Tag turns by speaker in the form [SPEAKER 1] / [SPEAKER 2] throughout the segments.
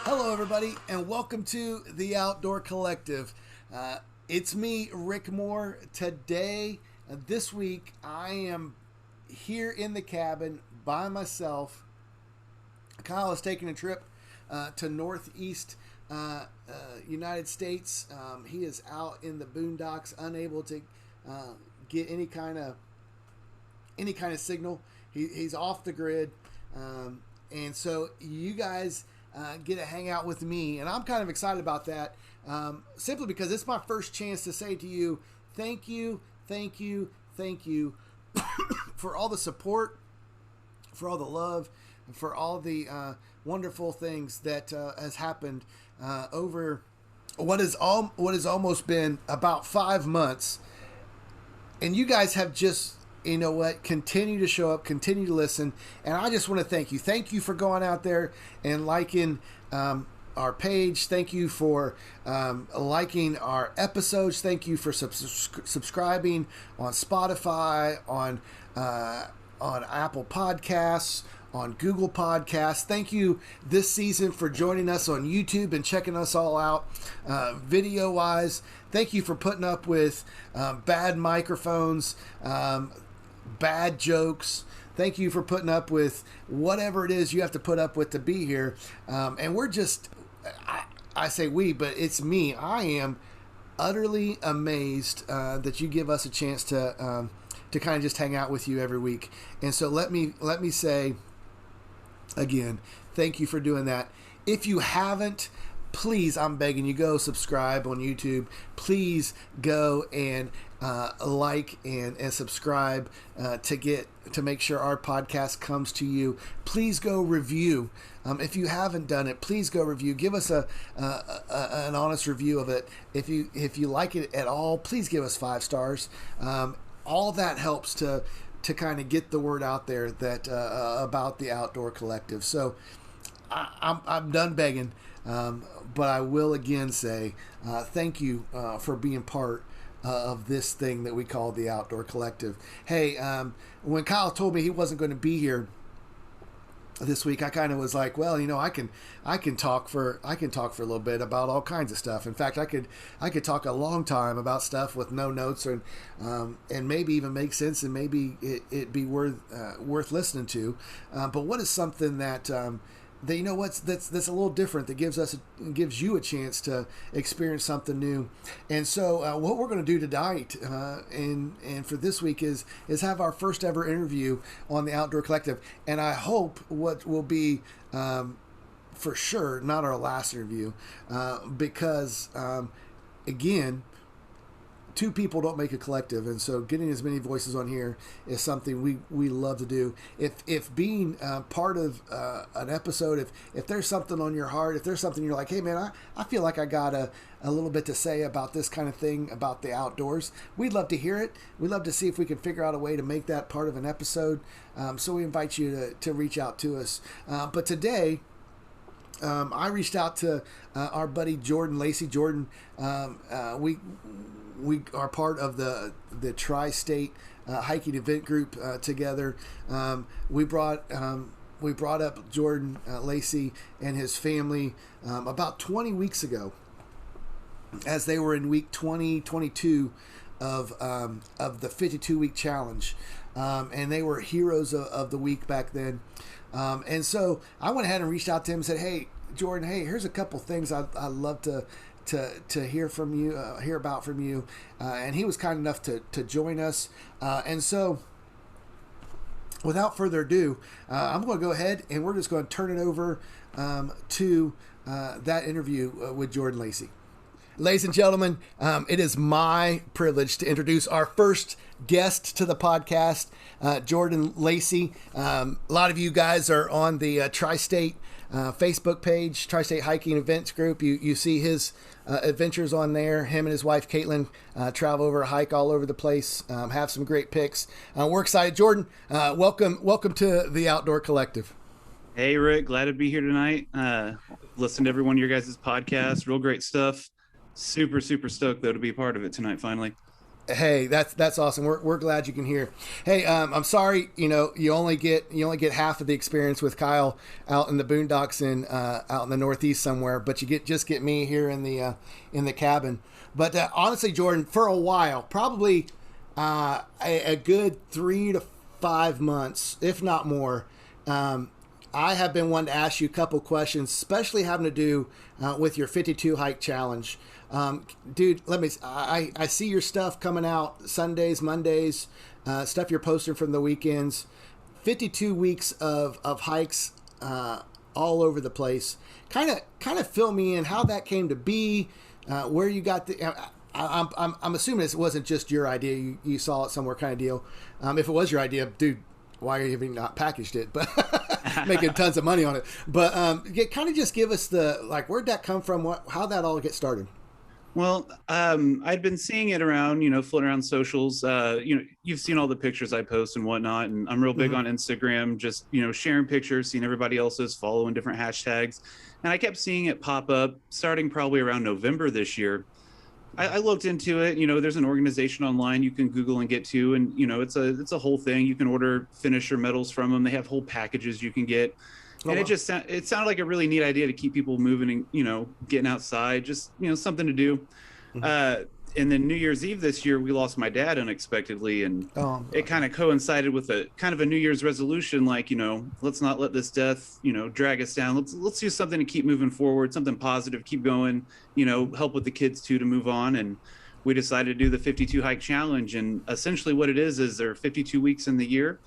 [SPEAKER 1] Hello, everybody, and welcome to the Outdoor Collective. It's me, Rick Moore. Today, this week, I am here in the cabin by myself. Kyle is taking a trip to Northeast United States. He is out in the boondocks, unable to get any kind of signal. He's off the grid, and so you guys get to hang out with me, and I'm kind of excited about that, simply because it's my first chance to say to you, thank you for all the support, for all the love, and for all the wonderful things that has happened over what has almost been about 5 months, and you guys have just, you know what, continue to show up, continue to listen, and I just want to thank you. Thank you for going out there and liking our page. Thank you for liking our episodes. Thank you for subscribing on Spotify, on Apple Podcasts, on Google Podcasts. Thank you this season for joining us on YouTube and checking us all out video-wise. Thank you for putting up with bad microphones, bad jokes. Thank you for putting up with whatever it is you have to put up with to be here. And we're just, I say we, but it's me. I am utterly amazed that you give us a chance to kind of just hang out with you every week. And so let me say again, thank you for doing that. If you haven't, please, I'm begging you, go subscribe on YouTube. Please go and like and subscribe to make sure our podcast comes to you. Please go review. If you haven't done it, please go review. Give us an honest review of it. If you like it at all, please give us 5 stars. All that helps to kind of get the word out there that about the Outdoor Collective. So I'm done begging. But I will again say thank you for being part of this thing that we call the Outdoor Collective. Hey, when Kyle told me he wasn't going to be here this week, I kind of was like, well, you know, I can talk for a little bit about all kinds of stuff. In fact, I could talk a long time about stuff with no notes, and maybe even make sense, and maybe it be worth listening to. But what is something that you know that's a little different, that gives you a chance to experience something new. And so what we're going to do tonight and for this week is have our first ever interview on the Outdoor Collective, and I hope what will be for sure not our last interview, because again, 2 people don't make a collective, and so getting as many voices on here is something we love to do. If being part of an episode, if there's something on your heart, if there's something you're like, hey man, I feel like I got a little bit to say about this kind of thing, about the outdoors, we'd love to hear it. We'd love to see if we can figure out a way to make that part of an episode. So we invite you to reach out to us. But today, I reached out to our buddy Jordan Lacy. Jordan, we are part of the Tri-State hiking event group together. We brought up Jordan Lacy and his family about 20 weeks ago, as they were in week 22 of the 52-week challenge, and they were heroes of the week back then. And so I went ahead and reached out to him and said, hey Jordan, hey, here's a couple things I'd love to hear from you, hear about from you. And he was kind enough to join us. And so without further ado, I'm going to go ahead and we're just going to turn it over to that interview with Jordan Lacy. Ladies and gentlemen, it is my privilege to introduce our first guest to the podcast, Jordan Lacy. A lot of you guys are on the Tri-State Facebook page, Tri-State Hiking Events Group. You see his adventures on there. Him and his wife, Caitlin, travel over, hike all over the place, have some great pics. We're excited. Jordan, welcome to the Outdoor Collective.
[SPEAKER 2] Hey, Rick, glad to be here tonight. Listen to every one of your guys' podcasts. Real great stuff. Super stoked, though, to be a part of it tonight, finally.
[SPEAKER 1] Hey, that's awesome. We're glad you can hear. Hey, I'm sorry. You only get half of the experience with Kyle out in the boondocks in out in the Northeast somewhere, but you get me here in the cabin. But honestly, Jordan, for a while, probably a good 3 to 5 months, if not more. I have been wanting to ask you a couple questions, especially having to do with your 52 hike challenge. Dude, I see your stuff coming out Sundays, Mondays, stuff you're posting from the weekends, 52 weeks of hikes, all over the place. Kind of fill me in how that came to be, where you got the, I'm assuming this wasn't just your idea. You saw it somewhere kind of deal. If it was your idea, dude, why are you even not packaged it, but making tons of money on it. But kind of just give us where'd that come from? How that all get started?
[SPEAKER 2] Well, I'd been seeing it around, floating around socials. You've seen all the pictures I post and whatnot, and I'm real big on Instagram, just, sharing pictures, seeing everybody else's, following different hashtags. And I kept seeing it pop up starting probably around November this year. I looked into it. There's an organization online you can Google and get to, and it's a whole thing. You can order finisher medals from them. They have whole packages you can get, and it sounded like a really neat idea to keep people moving and getting outside, just something to do. And then New Year's Eve this year, we lost my dad unexpectedly, and it kind of coincided with a kind of a New Year's resolution, like let's not let this death drag us down. Let's do something to keep moving forward, something positive, keep going, help with the kids too to move on. And we decided to do the 52 hike challenge, and essentially what it is there are 52 weeks in the year,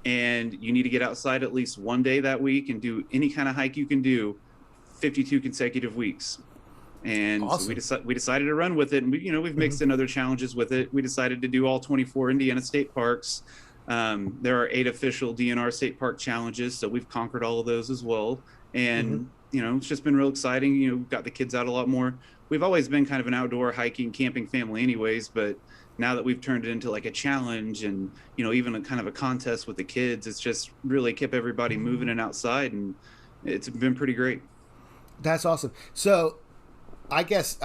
[SPEAKER 2] and you need to get outside at least one day that week and do any kind of hike you can do 52 consecutive weeks. And awesome. So we decided to run with it, and we've mixed in other challenges with it. We decided to do all 24 Indiana state parks. There are 8 official DNR state park challenges, so we've conquered all of those as well. And it's just been real exciting. We've got the kids out a lot more. We've always been kind of an outdoor hiking, camping family anyways, but now that we've turned it into like a challenge and even a kind of a contest with the kids, it's just really kept everybody moving and outside, and it's been pretty great.
[SPEAKER 1] That's awesome. So I guess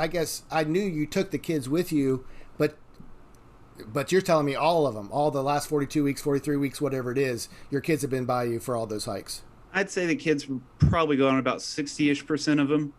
[SPEAKER 1] I knew you took the kids with you, but you're telling me all of them, all the last 42 weeks, 43 weeks, whatever it is, your kids have been by you for all those hikes.
[SPEAKER 2] I'd say the kids probably go on about 60-ish% of them.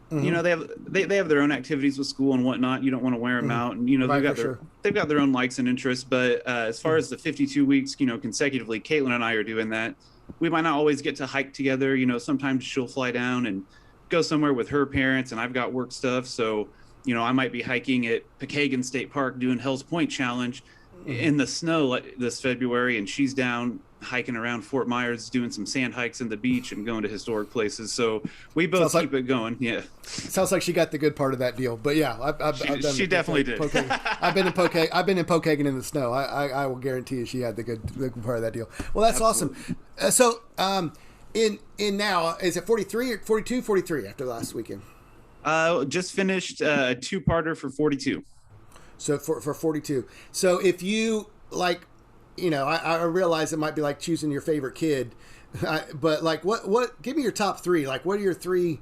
[SPEAKER 2] They have their own activities with school and whatnot. You don't want to wear them out, and they've got their own likes and interests. But as far as the 52 weeks, consecutively, Caitlin and I are doing that. We might not always get to hike together. Sometimes she'll fly down and go somewhere with her parents, and I've got work stuff, so I might be hiking at Pokagon State Park doing Hell's Point Challenge in the snow this February, and she's down hiking around Fort Myers doing some sand hikes in the beach and going to historic places. So we both keep it going. Yeah,
[SPEAKER 1] sounds like she got the good part of that deal. But yeah, I've done.
[SPEAKER 2] She definitely did.
[SPEAKER 1] I've been in Pokagon in the snow. I will guarantee you she had the good part of that deal. Well, that's Absolutely. Awesome. In now, is it 43 or 42, 43 after last weekend?
[SPEAKER 2] Just finished a 2-parter for 42.
[SPEAKER 1] So for 42. So if you I realize it might be like choosing your favorite kid, but what? Give me your top 3. Like, what are your 3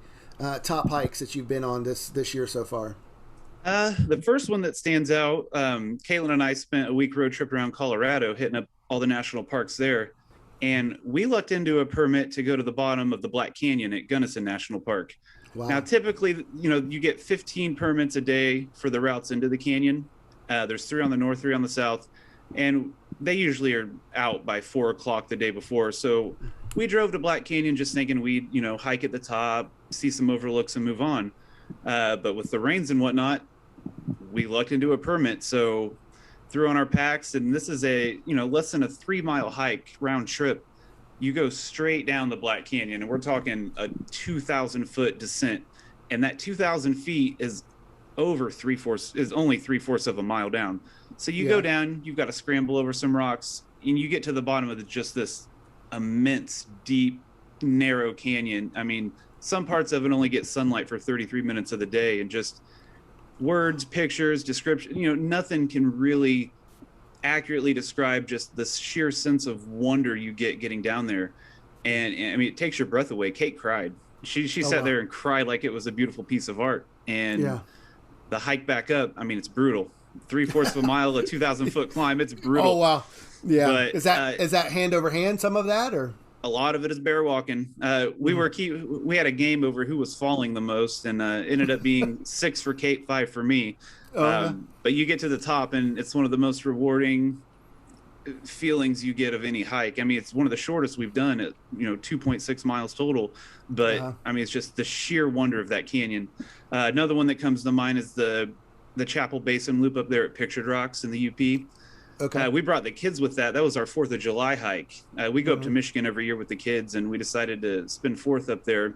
[SPEAKER 1] top hikes that you've been on this year so far?
[SPEAKER 2] The first one that stands out, Caitlin and I spent a week road trip around Colorado, hitting up all the national parks there. And we lucked into a permit to go to the bottom of the Black Canyon at Gunnison National Park. Wow. Now, typically, you get 15 permits a day for the routes into the canyon. There's 3 on the north, 3 on the south, and they usually are out by 4 o'clock the day before. So we drove to Black Canyon just thinking we'd, hike at the top, see some overlooks and move on. But with the rains and whatnot, we lucked into a permit. So threw on our packs, and this is a less than a 3-mile hike round trip. You go straight down the Black Canyon, and we're talking a 2,000-foot descent, and that 2,000 feet is only 3/4 of a mile down. So you go down, you've got to scramble over some rocks, and you get to the bottom of just this immense, deep, narrow canyon. I mean, some parts of it only get sunlight for 33 minutes of the day, and just words, pictures, description, nothing can really accurately describe just the sheer sense of wonder you get getting down there. And I mean, it takes your breath away. Kate cried. She sat there and cried like it was a beautiful piece of art. And the hike back up, I mean, it's brutal. 3/4 of a mile, a 2,000-foot climb. It's brutal.
[SPEAKER 1] Oh wow, yeah.
[SPEAKER 2] But,
[SPEAKER 1] is that hand over hand? Some of that, or
[SPEAKER 2] a lot of it is bear walking. We had a game over who was falling the most, and ended up being 6 for Kate, 5 for me. But you get to the top, and it's one of the most rewarding feelings you get of any hike. I mean, it's one of the shortest we've done at 2.6 miles total, but I mean, it's just the sheer wonder of that canyon. Another one that comes to mind is the Chapel Basin loop up there at Pictured Rocks in the UP.
[SPEAKER 1] Okay.
[SPEAKER 2] We brought the kids with that. That was our 4th of July hike. We go up to Michigan every year with the kids, and we decided to spend 4th up there.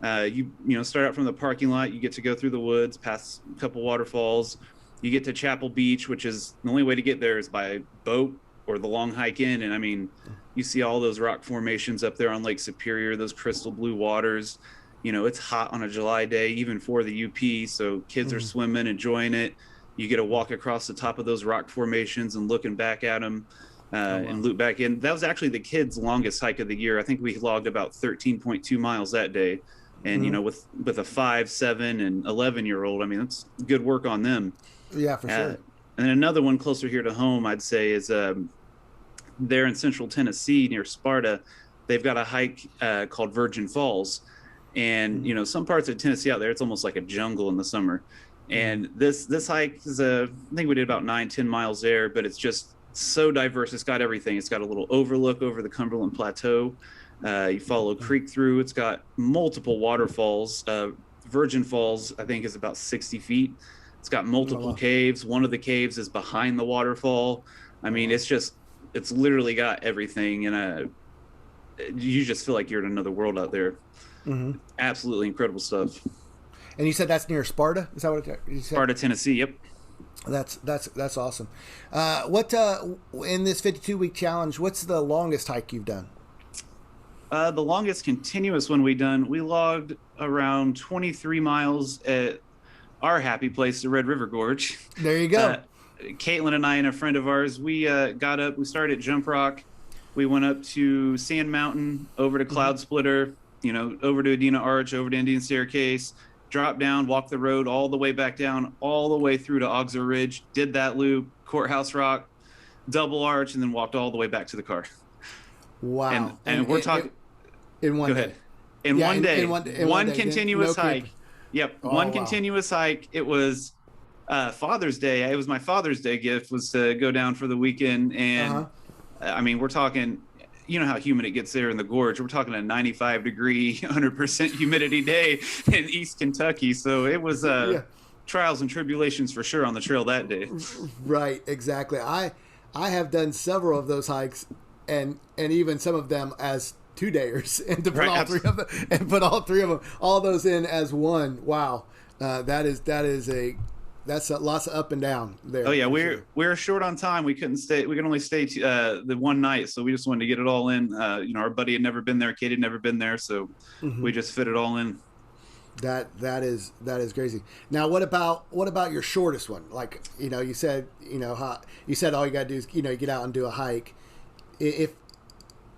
[SPEAKER 2] You start out from the parking lot, you get to go through the woods, past a couple waterfalls. You get to Chapel Beach, which is the only way to get there is by boat or the long hike in. And I mean, you see all those rock formations up there on Lake Superior, those crystal blue waters. It's hot on a July day, even for the UP. So kids are swimming, enjoying it. You get to walk across the top of those rock formations and looking back at them and loop back in. That was actually the kids' longest hike of the year. I think we logged about 13.2 miles that day. And, with a 5, 7, and 11-year-old, I mean, that's good work on them.
[SPEAKER 1] Yeah, for sure.
[SPEAKER 2] And another one closer here to home, I'd say, is there in central Tennessee near Sparta. They've got a hike called Virgin Falls. And, some parts of Tennessee out there, it's almost like a jungle in the summer. And this hike is I think we did about 9-10 miles there, but it's just so diverse. It's got everything. It's got a little overlook over the Cumberland Plateau. You follow a creek through. It's got multiple waterfalls. Virgin Falls, I think, is about 60 feet. It's got multiple caves. One of the caves is behind the waterfall. I mean, it's literally got everything. And you just feel like you're in another world out there. Absolutely incredible stuff.
[SPEAKER 1] And you said that's near Sparta? Is that what you said?
[SPEAKER 2] Sparta, Tennessee. Yep.
[SPEAKER 1] That's awesome. What in this 52-week challenge, what's the longest hike you've done?
[SPEAKER 2] The longest continuous one we logged around 23 miles at our happy place, the Red River Gorge.
[SPEAKER 1] There you go.
[SPEAKER 2] Caitlin and I and a friend of ours, we got up. We started at Jump Rock. We went up to Sand Mountain, over to Cloud Splitter, over to Adena Arch, over to Indian Staircase, dropped down, walked the road all the way back down, all the way through to Auxer Ridge, did that loop, Courthouse Rock, Double Arch, and then walked all the way back to the car.
[SPEAKER 1] Wow.
[SPEAKER 2] And we're talking...
[SPEAKER 1] In one
[SPEAKER 2] Go
[SPEAKER 1] day.
[SPEAKER 2] ahead. In one day. One
[SPEAKER 1] day.
[SPEAKER 2] continuous
[SPEAKER 1] No
[SPEAKER 2] hike.
[SPEAKER 1] kidding.
[SPEAKER 2] Yep.
[SPEAKER 1] Oh,
[SPEAKER 2] One
[SPEAKER 1] wow.
[SPEAKER 2] continuous hike. It was Father's Day. It was my Father's Day gift, was to go down for the weekend. And I mean, we're talking, how humid it gets there in the gorge. We're talking a 95-degree, 100% humidity day in East Kentucky. So it was trials and tribulations for sure on the trail that day.
[SPEAKER 1] Right. Exactly. I have done several of those hikes, and even some of them as 2-dayers, and to put all three of them, and put all those in as one. Wow. That's lots of up and down there.
[SPEAKER 2] Oh yeah, we're short on time. We could only stay the one night, so we just wanted to get it all in. Our buddy had never been there, Kate had never been there, so we just fit it all in.
[SPEAKER 1] That is crazy. Now, what about your shortest one? Like, you said, you said all you got to do is get out and do a hike. If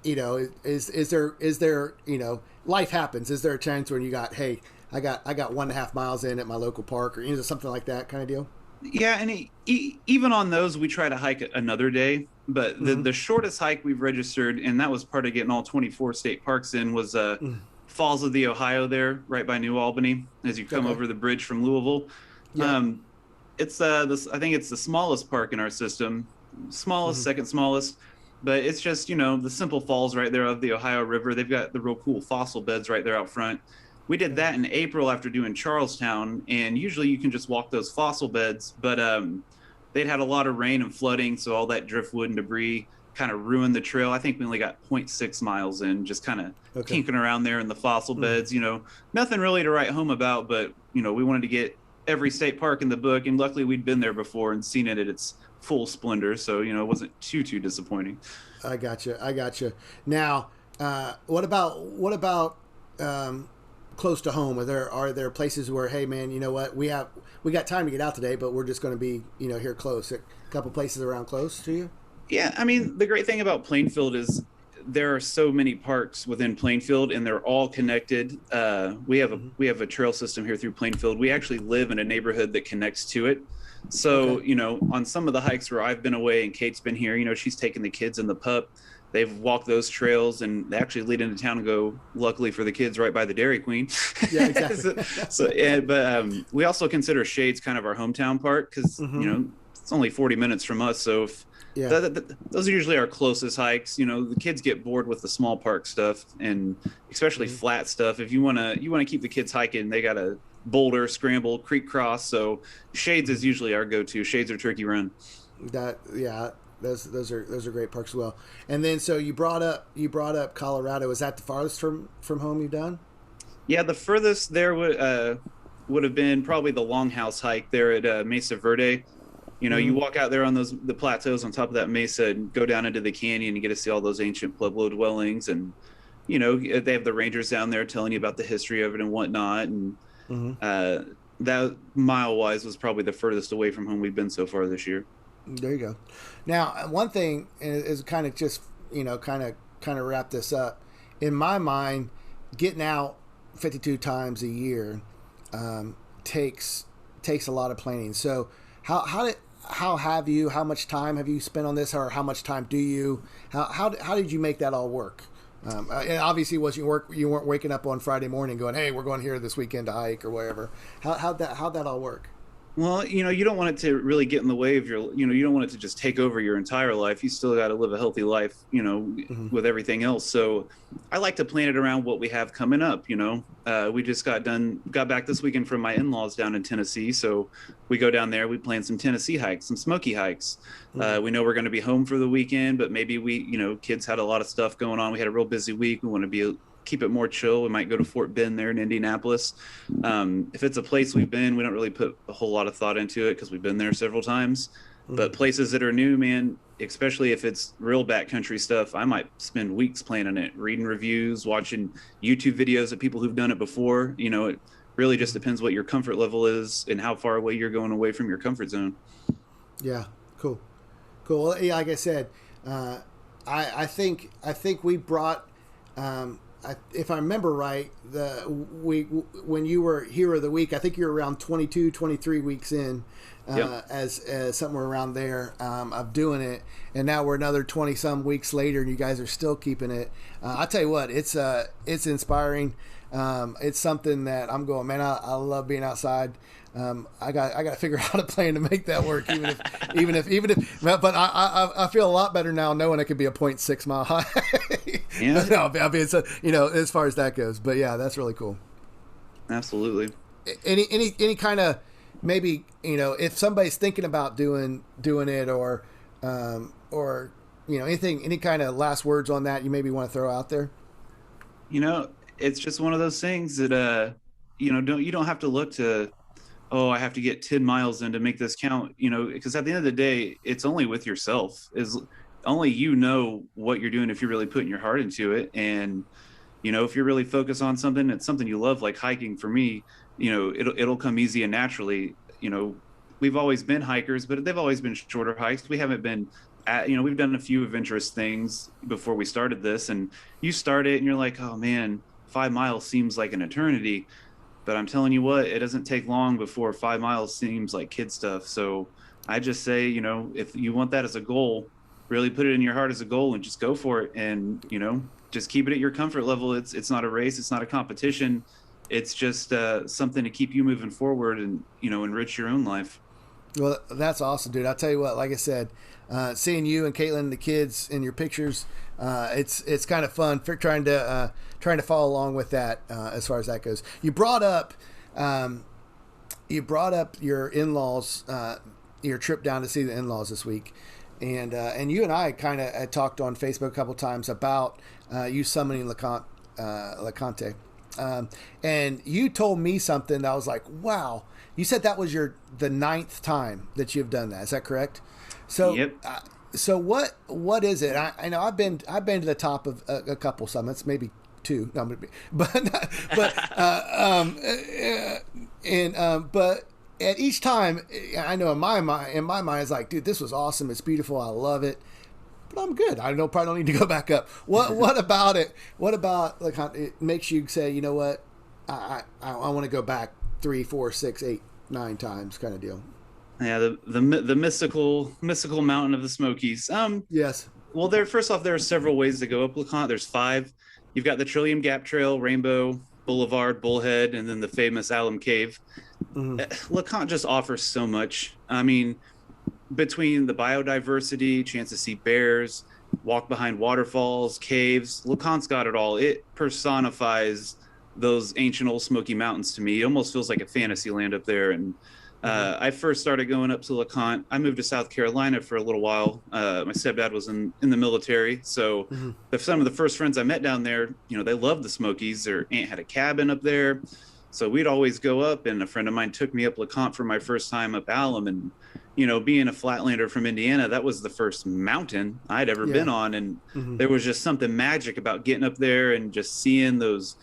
[SPEAKER 1] is there life happens? Is there a chance when you got, hey, I got 1.5 miles in at my local park, or something like that kind of deal?
[SPEAKER 2] Yeah, and even on those, we try to hike another day. But the shortest hike we've registered, and that was part of getting all 24 state parks in, was Falls of the Ohio there, right by New Albany, as you come over the bridge from Louisville. Yeah. It's I think it's the smallest park in our system, second smallest. But it's just, the simple falls right there of the Ohio River. They've got the real cool fossil beds right there out front. We did that in April after doing Charlestown, and usually you can just walk those fossil beds, but they'd had a lot of rain and flooding, so all that driftwood and debris kind of ruined the trail. I think we only got 0.6 miles in, just kind of kinking around there in the fossil beds. Nothing really to write home about, but we wanted to get every state park in the book, and luckily we'd been there before and seen it at its full splendor, so it wasn't too disappointing. I
[SPEAKER 1] gotcha. Now, what about close to home? Are there places where, hey man, you know what, we got time to get out today, but we're just going to be here close? A couple places around close to you?
[SPEAKER 2] Yeah, I mean, the great thing about Plainfield is there are so many parks within Plainfield, and they're all connected. We have a trail system here through Plainfield. We actually live in a neighborhood that connects to it. So,
[SPEAKER 1] Okay.
[SPEAKER 2] on some of the hikes where I've been away and Kate's been here, she's taken the kids and the pup. They've walked those trails and they actually lead into town and go, luckily for the kids, right by the Dairy Queen.
[SPEAKER 1] Yeah, exactly.
[SPEAKER 2] But we also consider Shades kind of our hometown park because,
[SPEAKER 1] Mm-hmm.
[SPEAKER 2] it's only 40 minutes from us. So if
[SPEAKER 1] Yeah.
[SPEAKER 2] those are usually our closest hikes. The kids get bored with the small park stuff and especially
[SPEAKER 1] Mm-hmm.
[SPEAKER 2] flat stuff. If you want to keep the kids hiking, they got to boulder, scramble, creek cross. So Shades is usually our go-to. Shades or Turkey Run.
[SPEAKER 1] That yeah, those are great parks as well. And then so you brought up Colorado. Is that the farthest from home you've done?
[SPEAKER 2] Yeah, the furthest there would have been probably the Longhouse hike there at Mesa Verde. You
[SPEAKER 1] Mm-hmm.
[SPEAKER 2] walk out there on the plateaus on top of that mesa and go down into the canyon and get to see all those ancient Pueblo dwellings. And they have the rangers down there telling you about the history of it and whatnot. And
[SPEAKER 1] Mm-hmm.
[SPEAKER 2] that mile wise was probably the furthest away from home we've been so far this year.
[SPEAKER 1] There you go. Now, one thing is kind of just kind of wrap this up. In my mind, getting out 52 times a year takes a lot of planning. So how much time have you spent on this, or how much time do you how did you make that all work? And obviously, you weren't waking up on Friday morning going, "Hey, we're going here this weekend to hike," or whatever. How'd that all work?
[SPEAKER 2] Well, you don't want it to really get in the way of you don't want it to just take over your entire life. You still got to live a healthy life,
[SPEAKER 1] Mm-hmm.
[SPEAKER 2] with everything else. So I like to plan it around what we have coming up. We just got back this weekend from my in-laws down in Tennessee. So we go down there, we plan some Tennessee hikes, some smoky hikes.
[SPEAKER 1] Mm-hmm.
[SPEAKER 2] We know we're going to be home for the weekend, but maybe kids had a lot of stuff going on. We had a real busy week. We want to keep it more chill. We might go to Fort Bend there in Indianapolis. If it's a place we've been, we don't really put a whole lot of thought into it because we've been there several times.
[SPEAKER 1] Mm-hmm.
[SPEAKER 2] But places that are new, man, especially if it's real backcountry stuff, I might spend weeks planning it, reading reviews, watching YouTube videos of people who've done it before. It really just depends what your comfort level is and how far away you're going away from your comfort zone.
[SPEAKER 1] Yeah, cool. Well, yeah, like I said, I think we brought, if I remember right, when you were Hero of the Week, I think you were around 22, 23 weeks in,
[SPEAKER 2] Yep.
[SPEAKER 1] as somewhere around there of doing it, and now we're another 20 some weeks later, and you guys are still keeping it. I tell you what, it's inspiring. It's something that I'm going, man. I love being outside. I got to figure out a plan to make that work, even if. But I feel a lot better now knowing it could be a 0.6 mile high.
[SPEAKER 2] Yeah.
[SPEAKER 1] No, I mean, it's as far as that goes. But yeah, that's really cool.
[SPEAKER 2] Absolutely.
[SPEAKER 1] Any kind of, maybe, if somebody's thinking about doing it, or anything, any kind of last words on that you maybe want to throw out there.
[SPEAKER 2] It's just one of those things that you don't have to look to, oh, I have to get 10 miles in to make this count, because at the end of the day, it's only with yourself. Is only what you're doing if you're really putting your heart into it. And if you're really focused on something, it's something you love, like hiking. For me, it'll come easy and naturally. We've always been hikers, but they've always been shorter hikes. We haven't been we've done a few adventurous things before we started this, and you start it and you're like, oh man, 5 miles seems like an eternity. But I'm telling you what, it doesn't take long before 5 miles seems like kid stuff. So I just say, if you want that as a goal, really put it in your heart as a goal and just go for it. And, just keep it at your comfort level. It's not a race. It's not a competition. It's just something to keep you moving forward and, enrich your own life.
[SPEAKER 1] Well, that's awesome, dude. I'll tell you what, like I said, seeing you and Caitlin and the kids in your pictures, it's kind of fun for trying to follow along with that, as far as that goes. You brought up your in-laws, your trip down to see the in-laws this week. And you and I kind of had talked on Facebook a couple times about you summoning Leconte. And you told me something that I was like, wow. You said that was the 9th time that you've done that. Is that correct? So,
[SPEAKER 2] Yep.
[SPEAKER 1] So what is it? I know I've been to the top of a couple summits, maybe 2. No, but at each time, I know in my mind, it's like, dude, this was awesome. It's beautiful. I love it. But I'm good. Probably don't need to go back up. What about it? What about, like, it makes you say, you know what? I want to go back 3, 4, 6, 8, 9 times, kind of deal.
[SPEAKER 2] Yeah, the mystical mountain of the Smokies.
[SPEAKER 1] Yes.
[SPEAKER 2] Well, there first off, there are several ways to go up LeConte. There's five. You've got the Trillium Gap Trail, Rainbow Boulevard, Bullhead, and then the famous Alum Cave.
[SPEAKER 1] Hmm.
[SPEAKER 2] LeConte just offers so much. I mean, between the biodiversity, chance to see bears, walk behind waterfalls, caves, LeConte's got it all. It personifies those ancient old Smoky Mountains to me. It almost feels like a fantasy land up there. And
[SPEAKER 1] Hmm.
[SPEAKER 2] I first started going up to LeConte. I moved to South Carolina for a little while. My stepdad was in the military, so
[SPEAKER 1] Hmm.
[SPEAKER 2] some of the first friends I met down there, they loved the Smokies. Their aunt had a cabin up there, so we'd always go up. And a friend of mine took me up LeConte for my first time up Alum, and being a flatlander from Indiana, that was the first mountain I'd ever
[SPEAKER 1] Yeah.
[SPEAKER 2] been on, and
[SPEAKER 1] Hmm.
[SPEAKER 2] there was just something magic about getting up there and just seeing those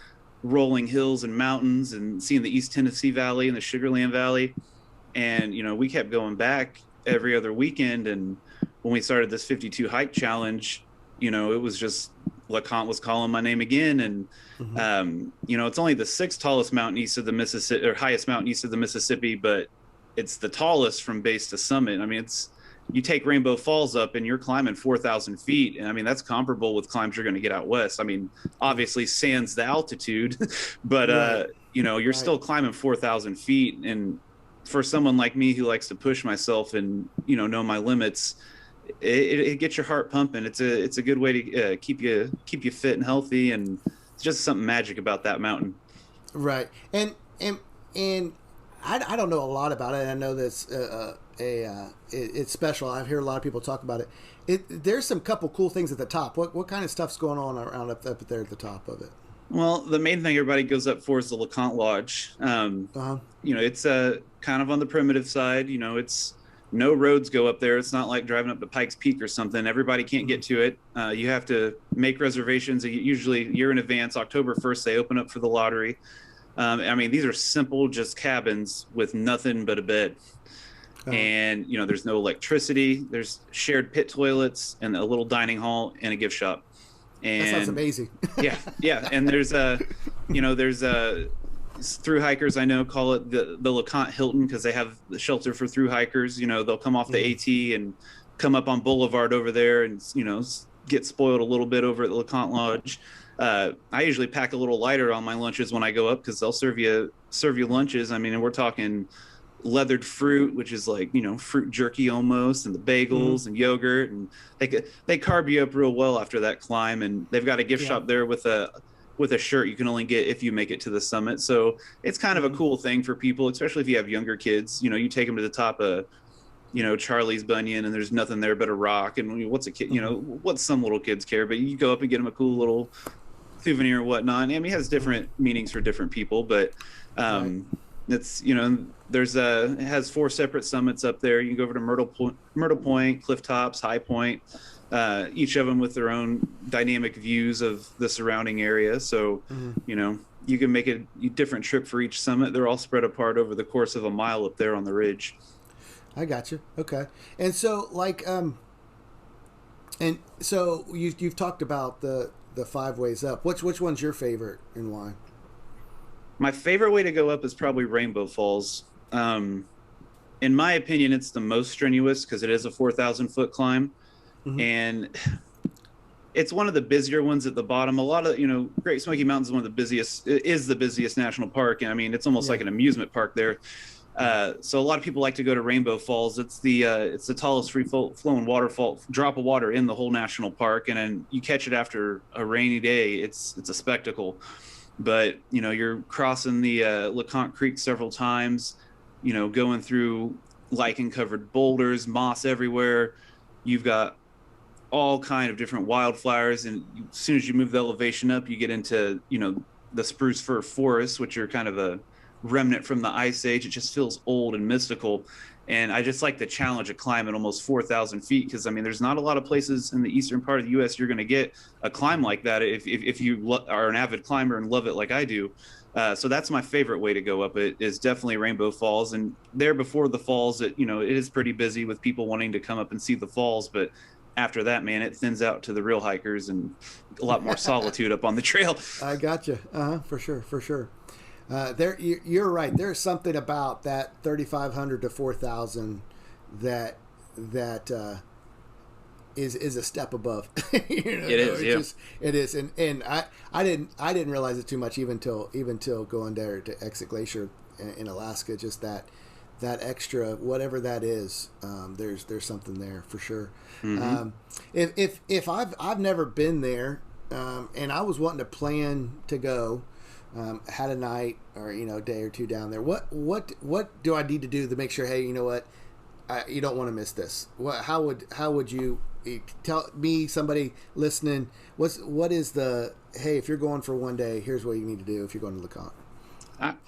[SPEAKER 2] rolling hills and mountains and seeing the East Tennessee Valley and the Sugarland Valley. And we kept going back every other weekend. And when we started this 52 hike challenge, it was just LeConte was calling my name again. And
[SPEAKER 1] Hmm.
[SPEAKER 2] it's only the sixth tallest mountain east of the Mississippi, or highest mountain east of the Mississippi, but it's the tallest from base to summit. I mean, you take Rainbow Falls up and you're climbing 4,000 feet. And I mean, that's comparable with climbs you're going to get out west. I mean, obviously sans the altitude, but
[SPEAKER 1] Right.
[SPEAKER 2] you're
[SPEAKER 1] Right.
[SPEAKER 2] still climbing 4,000 feet. And for someone like me who likes to push myself and know my limits, it gets your heart pumping. It's a good way to keep you fit and healthy, and it's just something magic about that mountain.
[SPEAKER 1] Right. And I don't know a lot about it. I know that's it's special. I've heard a lot of people talk about it. There's some couple cool things at the top. What kind of stuff's going on around up there at the top of it?
[SPEAKER 2] Well, the main thing everybody goes up for is the Leconte Lodge.
[SPEAKER 1] Uh huh.
[SPEAKER 2] It's kind of on the primitive side. It's no roads go up there. It's not like driving up to Pikes Peak or something. Everybody can't get to it. You have to make reservations, usually a year in advance. October 1st, they open up for the lottery. I mean, these are simple, just cabins with nothing but a bed.
[SPEAKER 1] Uh-huh.
[SPEAKER 2] And, there's no electricity. There's shared pit toilets and a little dining hall and a gift shop.
[SPEAKER 1] That sounds
[SPEAKER 2] And
[SPEAKER 1] amazing.
[SPEAKER 2] yeah. And there's through hikers I know call it the LeConte Hilton, because they have the shelter for through hikers. They'll come off the AT and come up on Boulevard over there and get spoiled a little bit over at the LeConte Lodge. I usually pack a little lighter on my lunches when I go up, because they'll serve you lunches. I mean, and we're talking leathered fruit, which is like fruit jerky almost, and the bagels and yogurt, and they carb you up real well after that climb. And they've got a gift
[SPEAKER 1] Yeah.
[SPEAKER 2] shop there with a shirt you can only get if you make it to the summit. So it's kind of a cool thing for people, especially if you have younger kids. You take them to the top of Charlie's Bunyan, and there's nothing there but a rock. And what's a kid, what some little kids care, but you go up and get them a cool little souvenir or whatnot. And I mean, it has different meanings for different people, but
[SPEAKER 1] Right.
[SPEAKER 2] it's it has four separate summits up there. You can go over to Myrtle Point, Cliff Tops, High Point, each of them with their own dynamic views of the surrounding area. So you can make a different trip for each summit. They're all spread apart over the course of a mile up there on the ridge.
[SPEAKER 1] I got you. Okay. And so and so you've talked about the five ways up. Which one's your favorite and why?
[SPEAKER 2] My favorite way to go up is probably Rainbow Falls. In my opinion, it's the most strenuous because it is a 4,000-foot climb. And it's one of the busier ones at the bottom. A lot of, Great Smoky Mountains is the busiest national park. And I mean, it's almost like an amusement park there. So a lot of people like to go to Rainbow Falls. It's the tallest free flowing waterfall, drop of water in the whole national park. And then you catch it after a rainy day. It's a spectacle. But, you're crossing the Leconte Creek several times, going through lichen covered boulders, moss everywhere. You've got all kind of different wildflowers, and as soon as you move the elevation up, you get into the spruce fir forests, which are kind of a remnant from the ice age. It just feels old and mystical, and I just like the challenge of climbing almost 4,000 feet, because I mean, there's not a lot of places in the eastern part of the U.S. you're going to get a climb like that if you are an avid climber and love it like I do. So that's my favorite way to go up. It is definitely Rainbow Falls, and there before the falls, it is pretty busy with people wanting to come up and see the falls, but after that, man, it thins out to the real hikers and a lot more solitude up on the trail.
[SPEAKER 1] I got you. For sure, for sure. You're right. There's something about that 3,500 to 4,000 that is a step above.
[SPEAKER 2] It is, yeah.
[SPEAKER 1] It is, and I didn't realize it too much even till going there to Exit Glacier in Alaska. Just that extra whatever that is. There's something there for sure.
[SPEAKER 2] Mm-hmm.
[SPEAKER 1] If I've never been there, and I was wanting to plan to go. Had a night or a day or two down there. What do I need to do to make sure? Hey, you know what? You don't want to miss this. How would you tell me, somebody listening? What is the hey? If you're going for one day, here's what you need to do. If you're going to Leconte,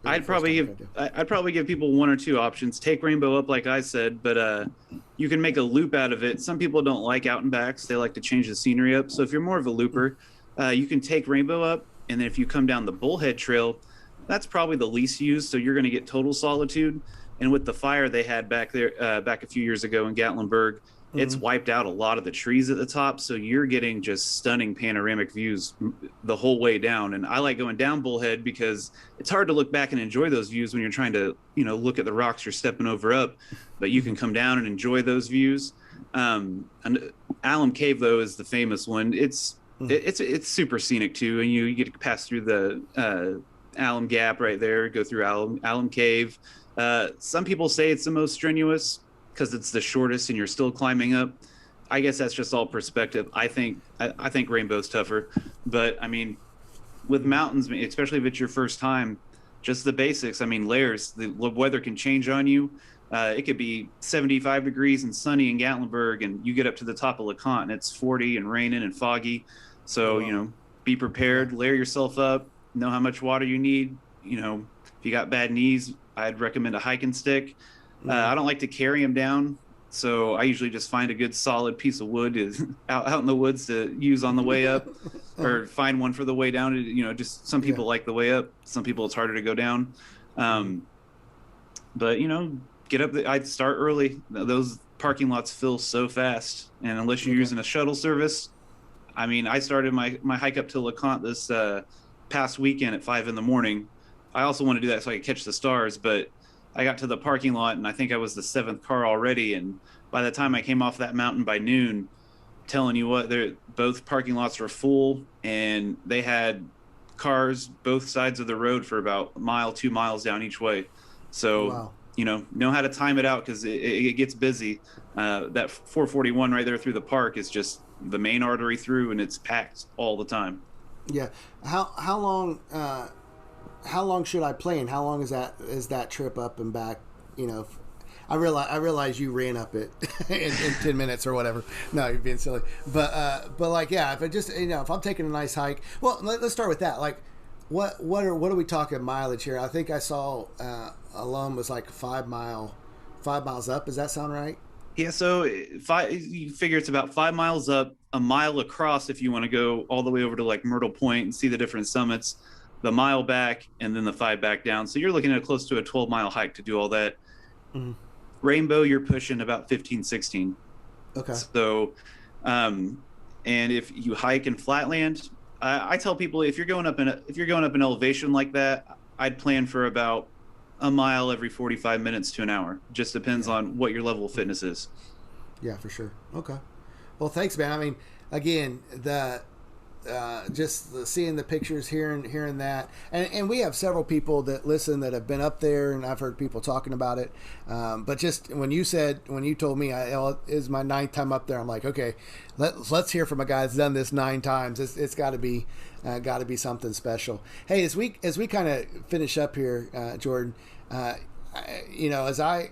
[SPEAKER 2] I'd probably give people one or two options. Take Rainbow up, like I said, but you can make a loop out of it. Some people don't like out and backs; they like to change the scenery up. So if you're more of a looper, you can take Rainbow up. And then if you come down the Bullhead Trail, that's probably the least used. So you're going to get total solitude. And with the fire they had back there, back a few years ago in Gatlinburg, it's wiped out a lot of the trees at the top. So you're getting just stunning panoramic views the whole way down. And I like going down Bullhead because it's hard to look back and enjoy those views when you're trying to, look at the rocks you're stepping over up. But you can come down and enjoy those views. And Alum Cave, though, is the famous one. It's super scenic too, and you get to pass through the Alum Gap right there, go through Alum Cave. Some people say it's the most strenuous because it's the shortest and you're still climbing up. I guess that's just all perspective. I think Rainbow's tougher, but I mean, with mountains, especially if it's your first time, just the basics. I mean, layers. The weather can change on you. It could be 75 degrees and sunny in Gatlinburg, and you get up to the top of Leconte and it's 40 and raining and foggy. So, be prepared, layer yourself up, know how much water you need. If you got bad knees, I'd recommend a hiking stick. I don't like to carry them down. So I usually just find a good solid piece of wood out in the woods to use on the way up or find one for the way down. Just some people like the way up. Some people it's harder to go down. But, get up. I'd start early. Those parking lots fill so fast. And unless you're using a shuttle service, I mean, I started my hike up to LeConte this past weekend at 5 a.m. I also want to do that so I could catch the stars, but I got to the parking lot and I think I was the 7th car already. And by the time I came off that mountain by noon, telling you what, both parking lots were full and they had cars both sides of the road for about a mile, 2 miles down each way. So, know how to time it out because it gets busy. That 441 right there through the park is just the main artery through, and it's packed all the time.
[SPEAKER 1] Yeah. How long should I plan? How long is that trip up and back? I realize you ran up it in 10 minutes or whatever. No, you're being silly. But like, yeah, if I'm taking a nice hike, well, let's start with that. Like, what are we talking mileage here? I think I saw Alum was like 5 miles up. Does that sound right?
[SPEAKER 2] Yeah, so you figure it's about 5 miles up, a mile across if you want to go all the way over to like Myrtle Point and see the different summits, the mile back, and then the 5 back down. So you're looking at close to a 12-mile hike to do all that. Mm-hmm. Rainbow, you're pushing about 15, 16.
[SPEAKER 1] Okay.
[SPEAKER 2] So, and if you hike in flatland, I tell people if you're going up in elevation like that, I'd plan for about a mile every 45 minutes to an hour. Just depends on what your level of fitness is.
[SPEAKER 1] Yeah, for sure. Okay. Well, thanks, man. I mean, again, just seeing the pictures, hearing that, and we have several people that listen that have been up there, and I've heard people talking about it. But just when you told me it is my 9th time up there, I'm like, okay, let's hear from a guy that's done this 9 times. It's got to be something special. Hey, as we kind of finish up here, Jordan, as I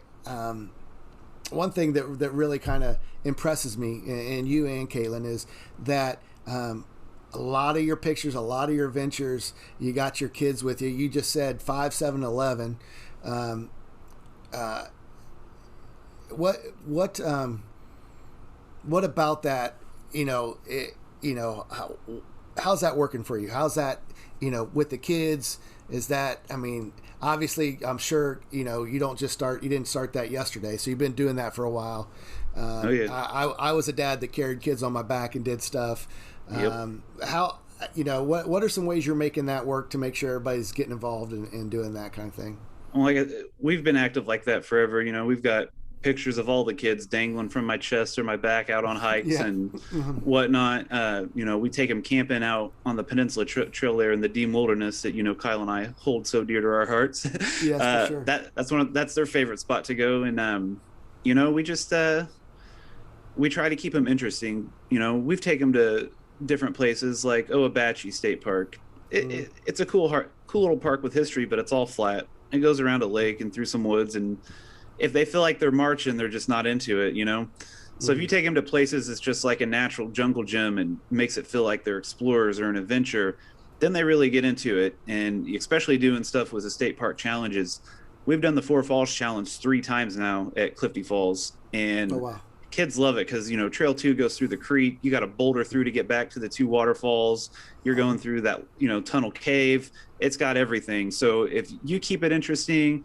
[SPEAKER 1] one thing that really kind of impresses me, and you and Caitlin, is that a lot of your pictures, a lot of your adventures, you got your kids with you. You just said 5, 7, 11. What about that? How's that working for you? How's that, with the kids? Is that, I mean, obviously, I'm sure, you didn't start that yesterday. So you've been doing that for a while. I was a dad that carried kids on my back and did stuff.
[SPEAKER 2] Yep.
[SPEAKER 1] what are some ways you're making that work to make sure everybody's getting involved and doing that kind of thing?
[SPEAKER 2] Well, we've been active like that forever. We've got pictures of all the kids dangling from my chest or my back out on hikes and whatnot. We take them camping out on the Peninsula Trail there in the Dean Wilderness that Kyle and I hold so dear to our hearts.
[SPEAKER 1] Yes, for sure.
[SPEAKER 2] That's their favorite spot to go, and we just we try to keep them interesting. We've taken them to different places like Owabachi State Park. It's a cool little park with history, but it's all flat. It goes around a lake and through some woods, and if they feel like they're marching, they're just not into it, So if you take them to places it's just like a natural jungle gym and makes it feel like they're explorers or an adventure, then they really get into it. And especially doing stuff with the state park challenges. We've done the Four Falls Challenge 3 times now at Clifty Falls, and kids love it because Trail 2 goes through the creek. You got to boulder through to get back to the 2 waterfalls. You're going through that tunnel cave. It's got everything. So if you keep it interesting,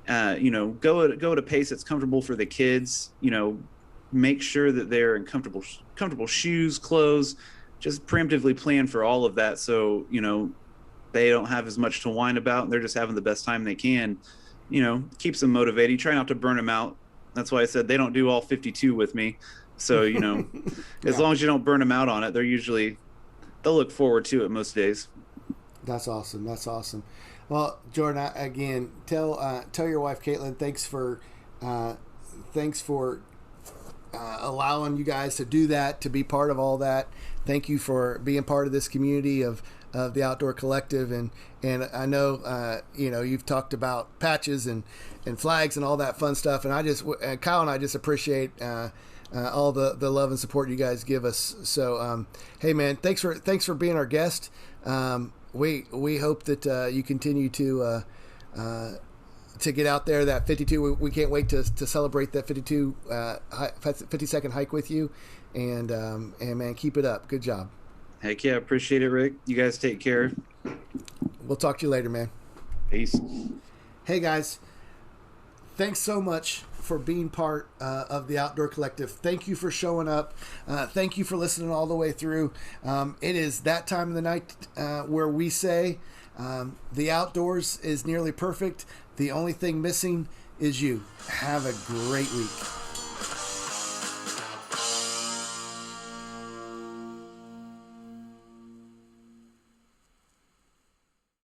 [SPEAKER 2] go at a pace that's comfortable for the kids. Make sure that they're in comfortable shoes, clothes. Just preemptively plan for all of that, so they don't have as much to whine about, and they're just having the best time they can. Keeps them motivated. You try not to burn them out. That's why I said they don't do all 52 with me. So as long as you don't burn them out on it, they'll look forward to it most days.
[SPEAKER 1] That's awesome. Well, Jordan, again, tell your wife Caitlin thanks for allowing you guys to do that, to be part of all that. Thank you for being part of this community of the Outdoor Collective, and I know you've talked about patches and flags and all that fun stuff, and Kyle and I just appreciate all the love and support you guys give us. So hey man, thanks for being our guest. We hope that you continue to get out there, that 52. We can't wait to celebrate that 50-second hike with you, and man, keep it up. Good job.
[SPEAKER 2] Heck yeah, appreciate it, Rick. You guys take care.
[SPEAKER 1] We'll talk to you later, man.
[SPEAKER 2] Peace.
[SPEAKER 1] Hey guys, thanks so much for being part of the Outdoor Collective. Thank you for showing up. Thank you for listening all the way through. It is that time of the night where we say the outdoors is nearly perfect. The only thing missing is you. Have a great week.